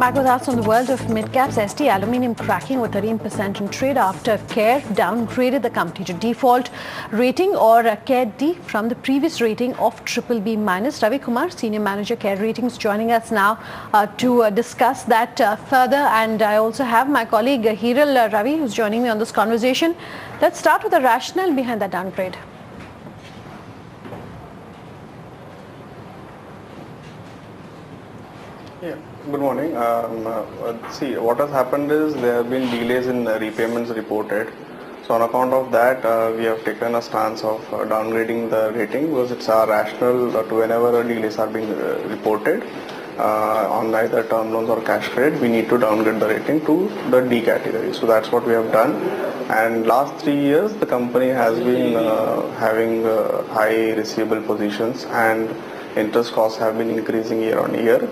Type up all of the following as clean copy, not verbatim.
Back with us on the world of mid-caps. Ess Dee Aluminium cracking with 13% in trade after CARE downgraded the company to default rating or CARE D from the previous rating of BBB-. Ravi Kumar, Senior Manager CARE Ratings, joining us now to discuss that further. And I also have my colleague Hiral Ravi, who's joining me on this conversation. Let's start with the rationale behind that downgrade. Yeah, good morning. See, what has happened is there have been delays in repayments reported. So on account of that, we have taken a stance of downgrading the rating because it's our rationale to whenever delays are being reported on either term loans or cash credit, we need to downgrade the rating to the D category. So that's what we have done. And last 3 years, the company has been having high receivable positions and interest costs have been increasing year on year.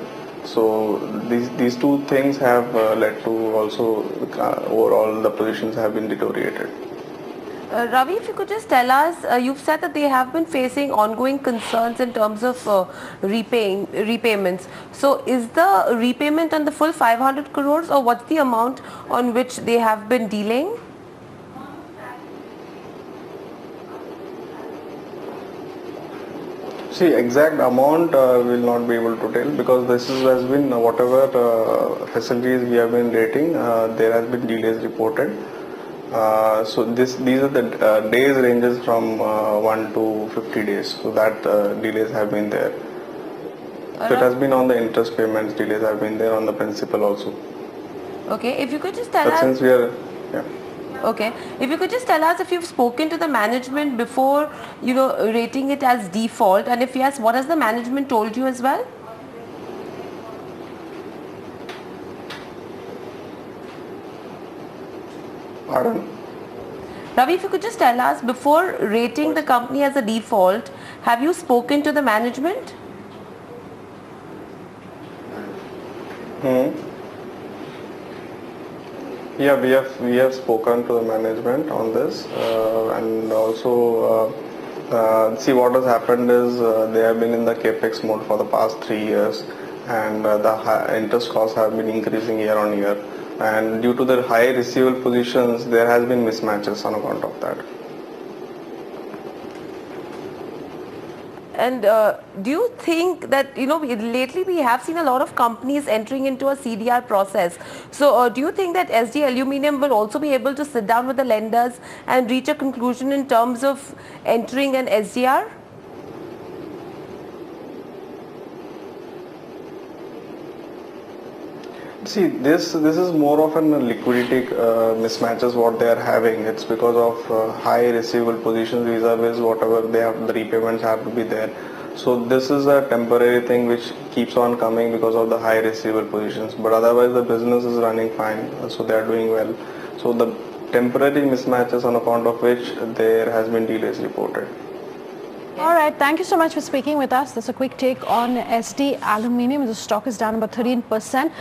So these two things have led to also overall the positions have been deteriorated. Ravi, if you could just tell us, you've said that they have been facing ongoing concerns in terms of repayments. So is the repayment on the full 500 crores or what's the amount on which they have been dealing? See, exact amount will not be able to tell because this has been whatever facilities we have been rating, there has been delays reported. So these are the days ranges from 1 to 50 days. So that delays have been there. So it has been on the interest payments, delays have been there on the principal also. Okay, if you could just tell us. Since we are, yeah. Okay, if you could just tell us if you've spoken to the management before, rating it as default, and if yes, what has the management told you as well? Pardon? Ravi, if you could just tell us before rating the company as a default, have you spoken to the management? Yeah, we have spoken to the management on this, and also see what has happened is they have been in the capex mode for the past 3 years, and the interest costs have been increasing year on year, and due to their high receivable positions, there has been mismatches on account of that. And do you think that, lately we have seen a lot of companies entering into a CDR process. So do you think that Ess Dee Aluminium will also be able to sit down with the lenders and reach a conclusion in terms of entering an SDR? See, this is more of a liquidity mismatches what they are having. It's because of high receivable positions vis-a-vis whatever they have, the repayments have to be there. So this is a temporary thing which keeps on coming because of the high receivable positions. But otherwise the business is running fine, so they are doing well. So the temporary mismatches on account of which there has been delays reported. All right, thank you so much for speaking with us. That's a quick take on Ess Dee Aluminium. The stock is down about 13%,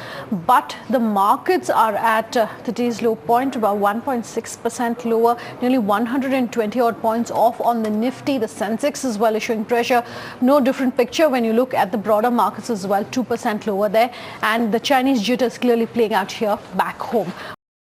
but the markets are at today's low point, about 1.6% lower, nearly 120 odd points off on the Nifty. The Sensex as well is showing pressure. No different picture when you look at the broader markets as well, 2% lower there. And the Chinese jitter is clearly playing out here back home.